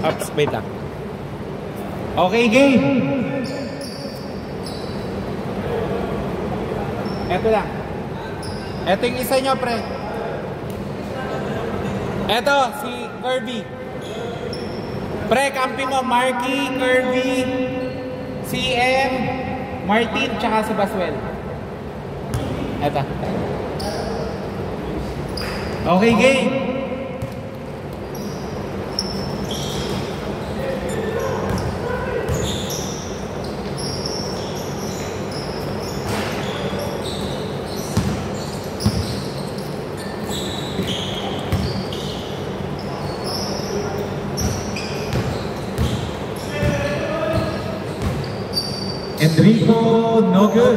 Ups, wait lang. Okay, game. Eto lang. Eto yung isa nyo, pre. Eto, si Kirby. Pre, kampi mo, Marky, Kirby, CM, Martin, tsaka si Baswell. Eto. Okay, game. Enrico, no good.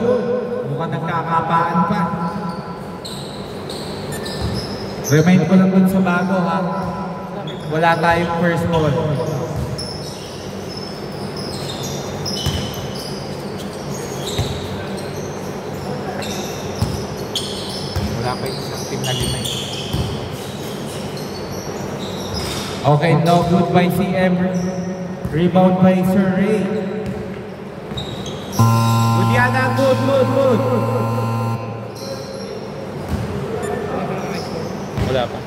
Mukhang nagkakapaan pa. Remind ko lang dun sa bago ha. Wala tayong first ball. Wala pa yung isang team na limay. Okay, no good by CM. Rebound by Sir Ray. Budiana, good. Wala pa.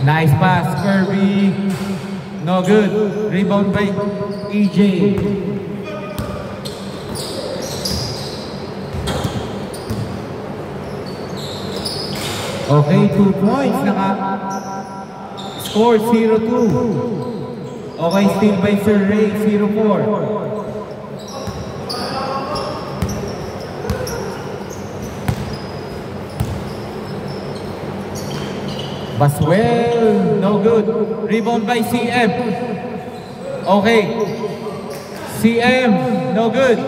Nice pass, Kirby. No good. Rebound by EJ. Okay, 2 points. Score 0-2. Okay, still by Sir Ray, 0-4. Baswell, no good. Rebound by CM. Okay. CM, no good.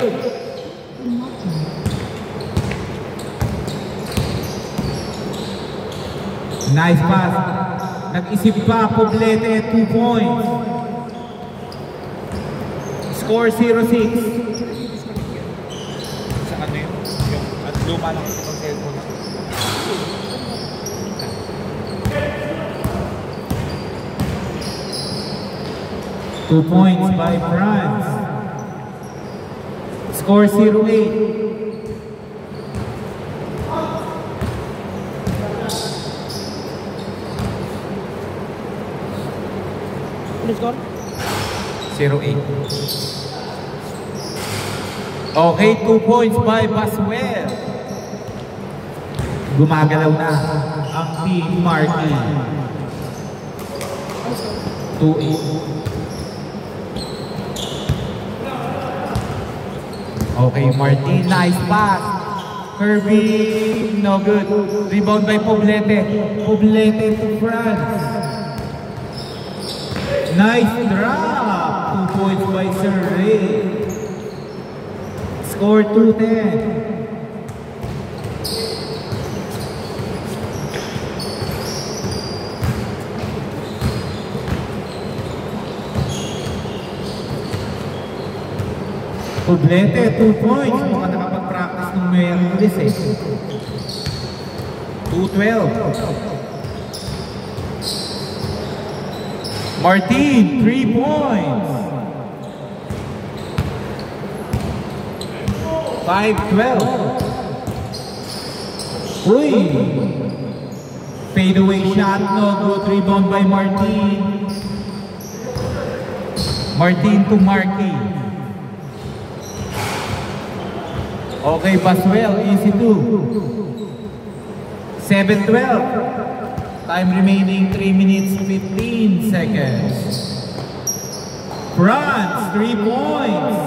Nice pass. Nag-isip pa, Poblete, 2 points. Score 0-6. Sa ano yun? Yung at luma lang sa cellphone. 2 points by France. Score 0-8. Ano score? 0-8. Okay, 2 points by Baswell. Gumagalaw na ang team Marky. 2-8. Okay, Martin, nice pass. Kirby, no good. Rebound by Poblete. Poblete to France. Nice drop. 2 points by Sir Ray. Score 2-10. Poblete, 2 points. Mukhang nakapag-practice ng Merkulis eh. 2-12. Martin, 3 points. 5-12. Uy! Fade away shot, no good. Rebound by Martin. Martin to Marky. Okay, Baswell, easy 2. 7-12. Time remaining 3 minutes 15 seconds. France, 3 points.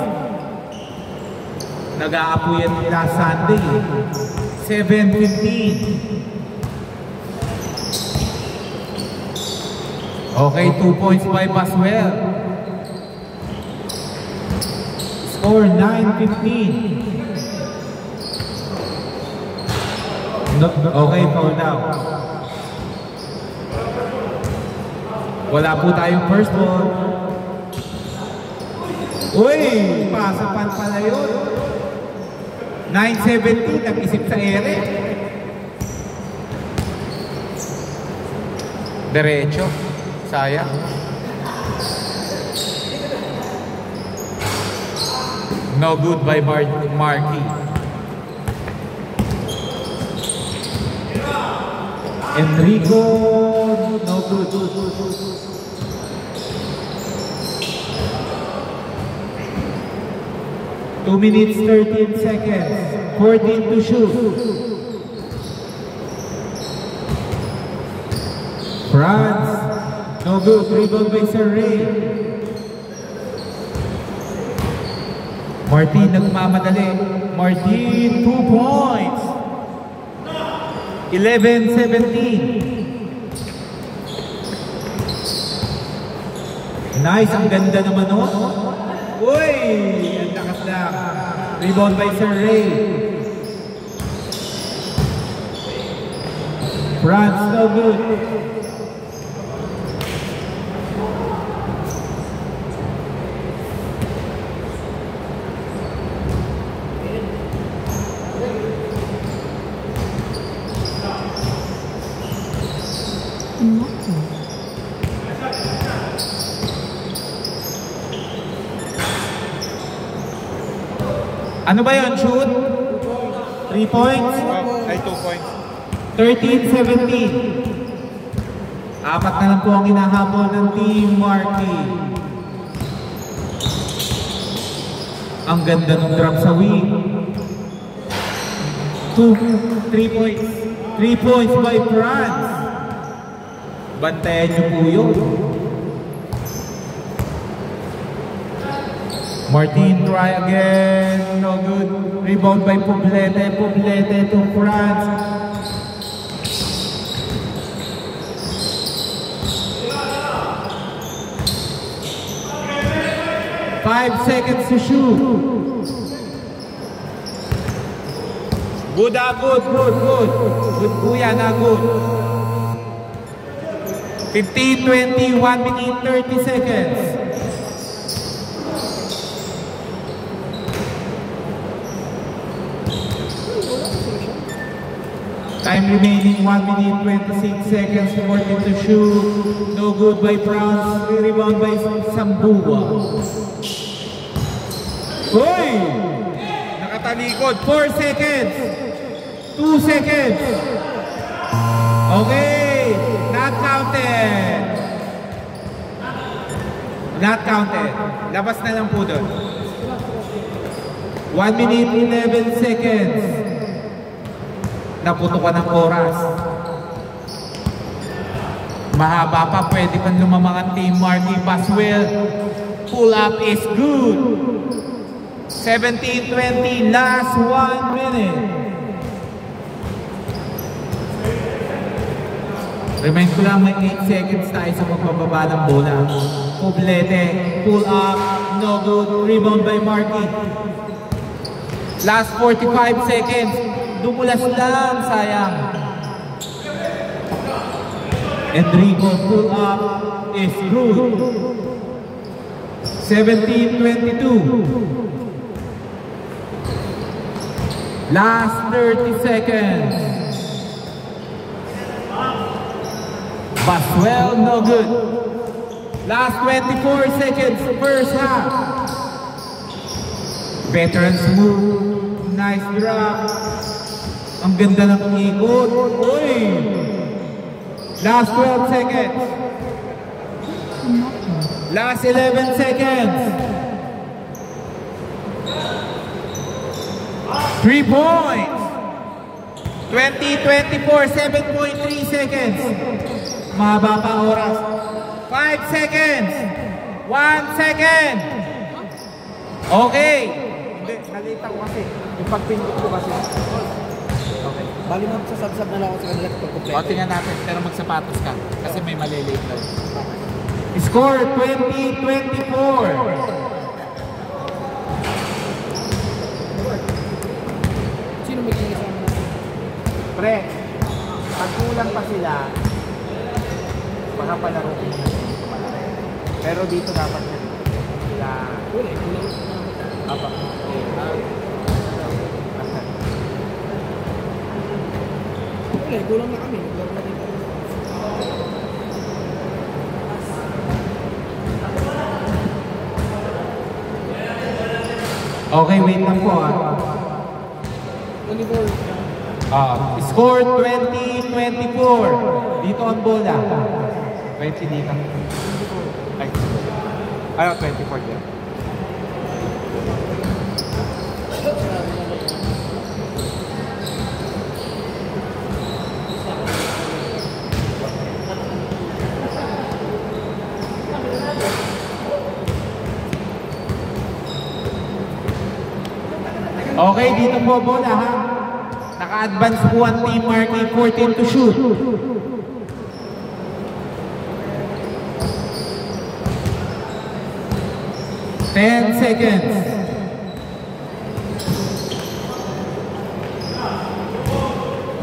Nag-aapuyan nila Sunday. 7-15. Okay, 2 points by Baswell. Score 9-15. Okay, foul down. Wala po tayong first ball. Uy! Pasapan pala yun. 9-17, nag-isip sa ere. Derecho. Sayang. No good by Marky. Enrico, no good. 2 minutes 13 seconds. 14 to shoot. France, no good. Rebound by Sir Ray. Martin nagmamadali. Martin, 2 points. 11-17. Nice, ang ganda naman o. Uy, ang lakas lang. Rebound by Sir Ray. France, no good. Ano ba yun? Shoot? 3 points? Ay, 2 points. 13-17. Apat na lang po ang hinahabol ng Team Marky. Ang ganda ng drop sa wing. 3 points. 3 points by France. Bantayan niyo po yun. Martin try again. No good. Rebound by Poblete. Poblete to France. Five seconds to shoot. Good, good. Good po yan, good. 15, 20, 1 minute, 30 seconds. Time remaining 1 minute, 26 seconds. 40 to shoot. No good by France. Rebound by Sambua. Uy! Nakatalikod. 4 seconds. 2 seconds. Okay. Not counted. Not counted. Labas na lang po doon. 1 minute, 11 seconds. Naputo ka ng oras. Mahaba pa. Pwede pang lumamang ang Team Marky. Paswell. Pull up is good. 17-20. Last 1 minute. Remind ko lang, may 8 seconds tayo sa magbababa ng bola. Poblete. Pull up. No good. Rebound by Marky. Last 45 seconds. Dumulas lang. Sayang. Enrico pull up is good. 17-22. Last 30 seconds. Baswell, no good. Last 24 seconds, first half. Veterans move. Nice drop. Ang ganda ng ikot. Uy! Last 12 seconds. Last 11 seconds. 3 points. 20-24, 7.3 seconds. Mahaba pa oras. 5 seconds. 1 second. Okay. Hindi, nalita ko kasi. Yung pagpindot ko kasi. Okay. Bali mo sa sab-sab na lang ako sa kanila ito kompleto. O, tingnan natin. Pero magsapatos ka. Kasi may malilate daw. Score 20-24. Sino may kinasama na? Pre, pag kulang pa sila, baka palaro ko muna. Pero dito dapat na sila. Wala, kulang. Apa? Wala, kulang na kami. Kulang na din kami. Okay, wait lang po ah. 24. Score 20-24. Dito ang bola. 20 dito. Ay. Ayaw, 24 yan. Okay, dito po bola ha. Naka-advance po ang Team Marky, 14 to shoot. Ten seconds.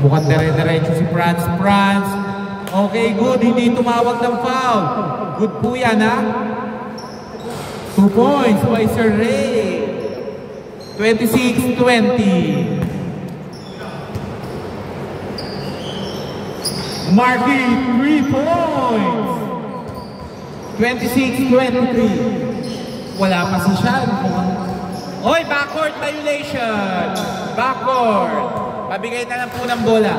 Mukhang dire-diretso si Franz. Okay, good. Hindi tumawag ng foul. Good po yan ha. 2 points by Sir Ray. 26-20. Marky, 3 points. 26-23. Wala pa si Sean. Oy, backcourt violation. Backcourt. Pabigay na lang po ng bola.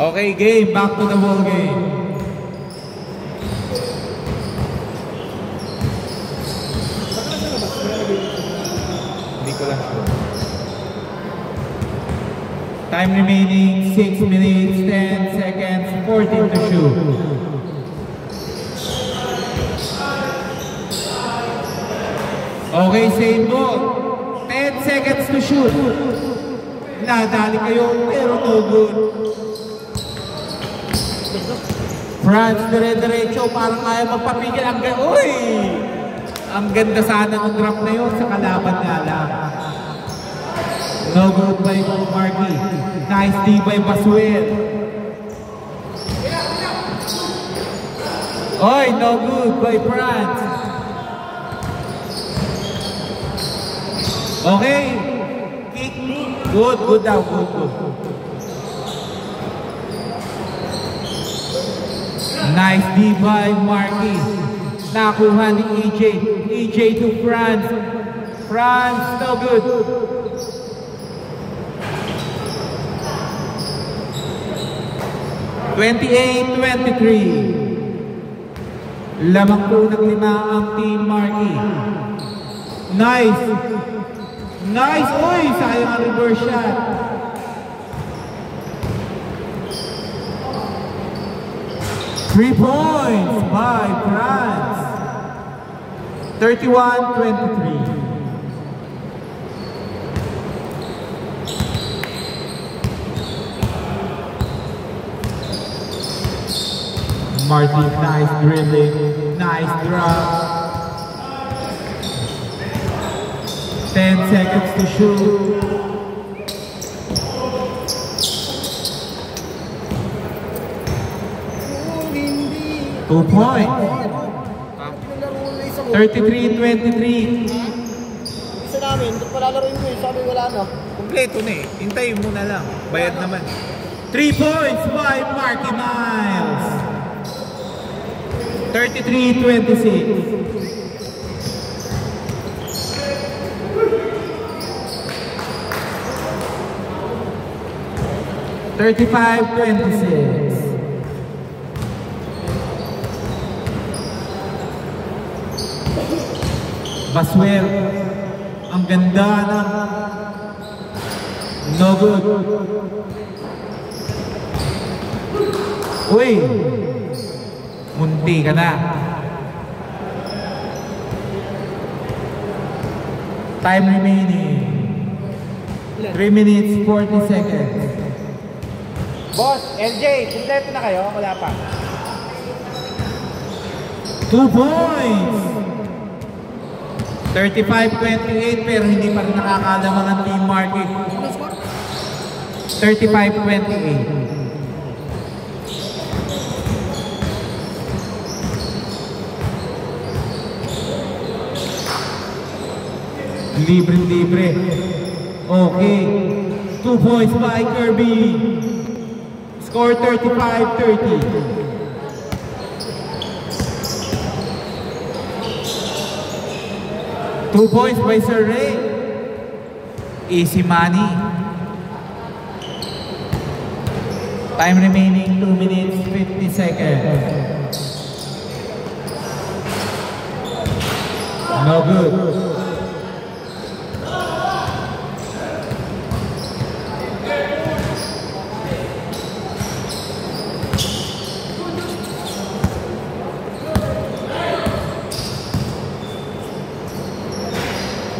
Okay, game. Back to the ball game. Time remaining 6 minutes, 10 seconds, 14 to shoot. Okay, same ball. 10 seconds to shoot. Nadali kayo, pero no good. Franz, dire-diretso, parang kaya magpapigil. Ang ganda sana ng drop na yun sa kalaban nga lang. No good by Marky. Nice D by Basuel. Oy, no good by Franz. Okay. Kick. Good daw. Good. Nice D by Marky. Nakuha ni EJ. EJ to Franz. Franz, no good. 28-23. Lamang po ng 5 ang Team Marky. Nice. Uy, sayang ang reverse shot. Three points by Franz. 31-23. Marky, nice dribbling, nice drop. 10 seconds to shoot. Two points. 33-23. Isa namin, palalaroin ko sabi wala na. Kompleto na eh. Hintayin mo na lang. Bayad naman. 3 points by Marky Miles. 33-26. Basuel, ang ganda ng no good. Uy, munti ka na. Time remaining 3 minutes 40 seconds. Boss, LJ, kumpleto na kayo? Wala pa. 2 points. 35-28 pero hindi pa rin nakakalaman ng Team Marky. 35-28. Libre. Okay. 2 points by Kirby. Score 35-30. 2 points by Sir Ray. Easy money. Time remaining 2 minutes 50 seconds. No good.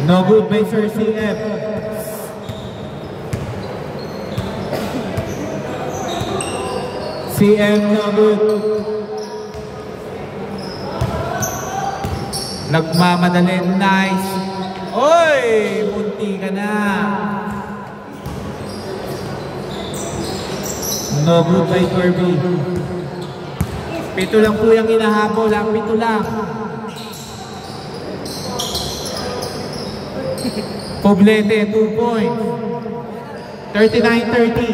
No good by Sir CF. CM, no good. Nagmamadali. Nice. Oy! Munti ka na. No good by Kirby. Pito lang po yung inahabol. Pito lang. Poblete, 2 points. 39-30.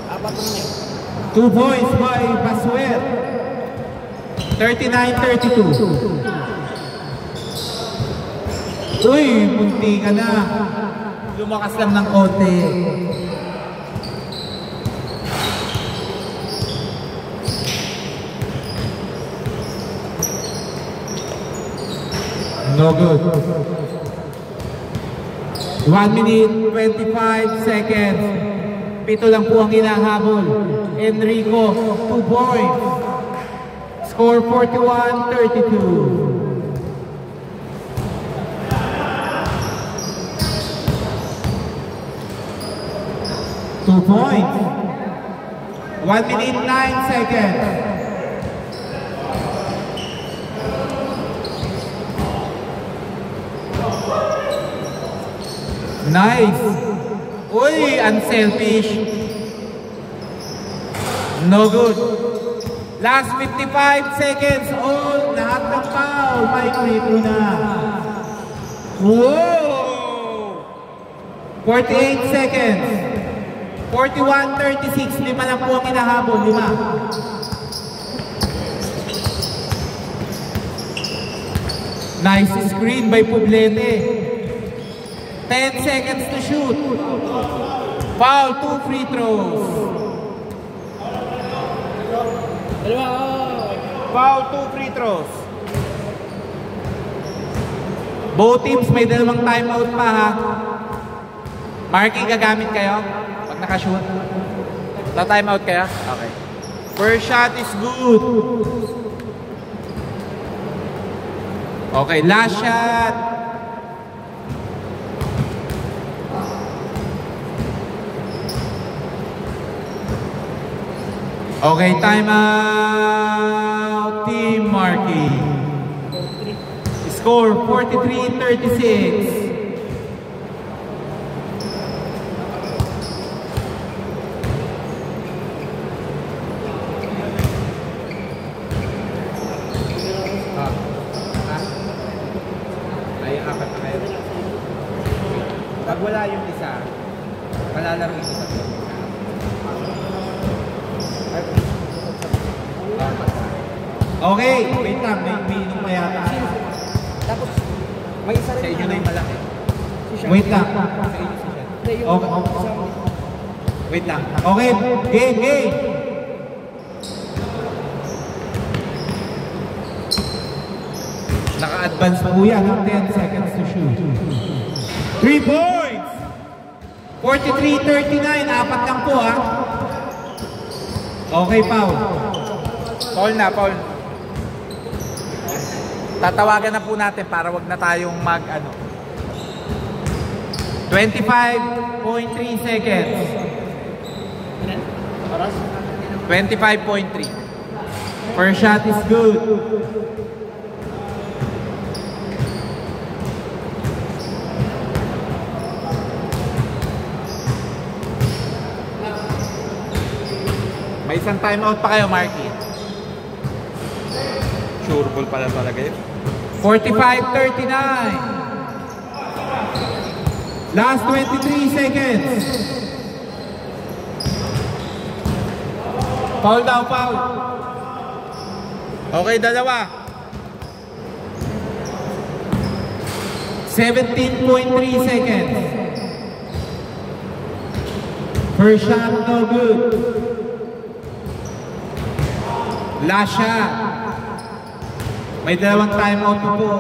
Apat naman eh. 2 points by Basuet. 39-32. Uy, munti ka na. Lumakas lang ng konti. No good. 1 minute 25 seconds. Pito lang po ang hinahabol. Enrico, 2 points. Score 41-32. Two points. 1 minute 9 seconds. Nice. Uy, unselfish. No good. Last 55 seconds. All, lahat ng foul. May free na. Whoa! 48 seconds. 41-36. 5 lang po ang hinahabol. 5. Nice screen by Poblete. 10 seconds to shoot. Foul, 2 free throws. Foul, 2 free throws. Both teams may dalawang timeout pa ha. Marking gagamit kayo pag nakashoot. Ta-timeout kaya? Okay. First shot is good. Okay, last shot. Okay, timeout. Team Marking. Score 43-36. Pag wala yung isa, palalaro ito sa iyo. Okay, wait lang, may umiinom pa yata. Tapos, may isa rin. Sa inyo na yung malaki. Si Sean. Wait lang. Sa inyo si Sean. Hindi, yung Okay. Wait lang. Okay, game. Naka-advance po yan ng 10 seconds to shoot. 3 points! 43-39, apat lang po ha. Okay, foul. Foul na, foul. Tatawagan na po natin para wag na tayong 25.3 seconds. 25.3. First shot is good. May isang timeout pa kayo, Marky. Sure ball pala talaga yun. 45-39. Last 23 seconds. Foul daw, foul. Okay, dalawa. 17.3 seconds. First shot, no good. Last shot. May dalawang timeout pa po.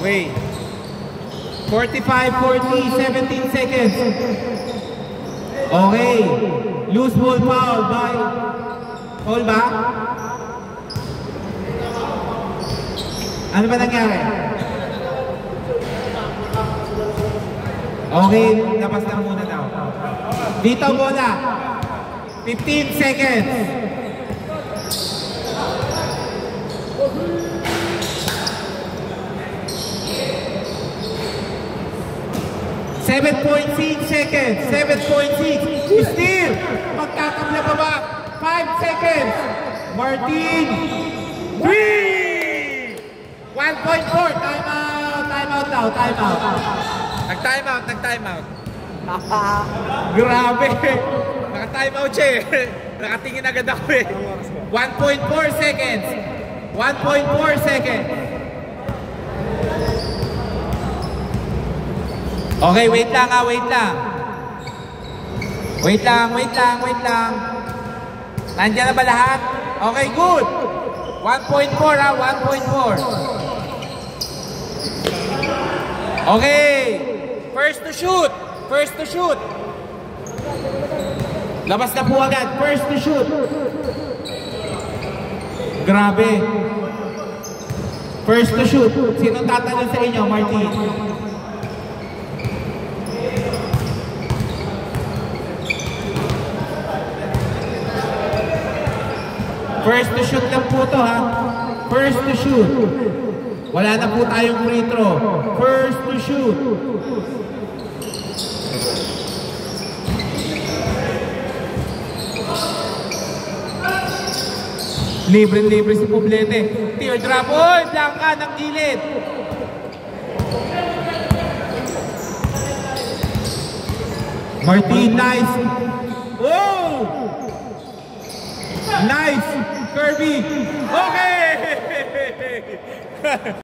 Okay. 45-40, 17 seconds. Okay. Loose ball foul by... Foul ba? Ano ba nangyari? Okay, labas na muna daw. Dito bola. 15 seconds. 7.6 seconds. 7.6. Still. Magkakamla pa ba? 5 seconds. Martin. 3. 1.4. Time out. Time out daw. Time out. Nag-time out. Nag-time out. Grabe. Naka-time out siya eh. Nakatingin agad ako eh. 1.4 seconds. 1.4 seconds. Okay, wait lang ah, wait lang. Wait lang, wait lang, wait lang. Nandiyan na ba lahat? Okay, good. 1.4 ah, 1.4. Okay. First to shoot. First to shoot. Labas na po agad. First to shoot. Grabe. First to shoot. Sinong tatanong sa inyo, Martin? First to shoot lang po to ha. First to shoot. Wala na po tayong free throw. First to shoot. Libre-libre si Poblete. Teardrop. Oy, blanca ng gilid. Martin, nice. Oh! Nice. Kirby. Okay!